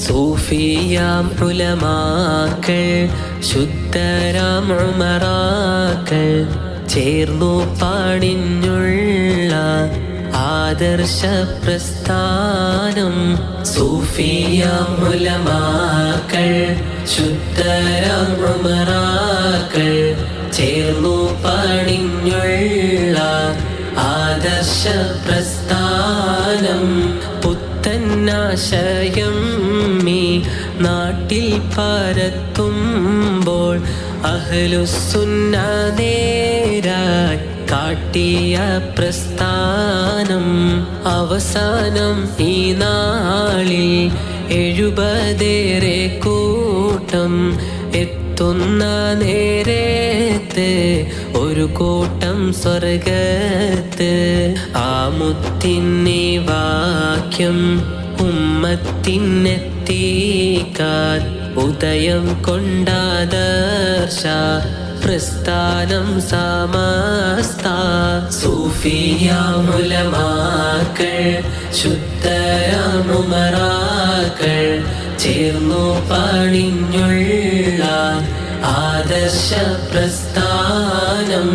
സൂഫിയാം ഉലമാക്കൾ ശുദ്ധരാം ഉമറാക്കൾ ചേർന്നു പാടിഞ്ഞുള്ള ആദർശ പ്രസ്ഥാനം. സൂഫിയാം ഉലമാക്കൾ ശുദ്ധരാം ഉമറാക്കൾ ചേർന്നു പാടിഞ്ഞുള്ള ആദർശ പ്രസ്ഥാനം. പുത്തന്നാശയം ഈ നാട്ടിൽ പരത്തുമ്പോൾ അഹ്ലുസുന്ന നേരായി കാട്ടിയ പ്രസ്ഥാനം. അവസാനം ഈ നാളിൽ 70 കൂട്ടം എത്തുന്ന നേരത്ത് ഒരു കൂട്ടം സ്വർഗത്ത്. ആ മുത്തിൻ്റെ വാക്യം ഉമ്മത്തിനെത്തിക്കാൻ ഉദയം കൊണ്ടാദർശ പ്രസ്ഥാനം സമസ്ത. സൂഫിയാം ഉലമാക്കൾ ശുദ്ധരാം ഉമറാക്കൾ ചേർന്നു പണിഞ്ഞുള്ള ആദർശ പ്രസ്ഥാനം.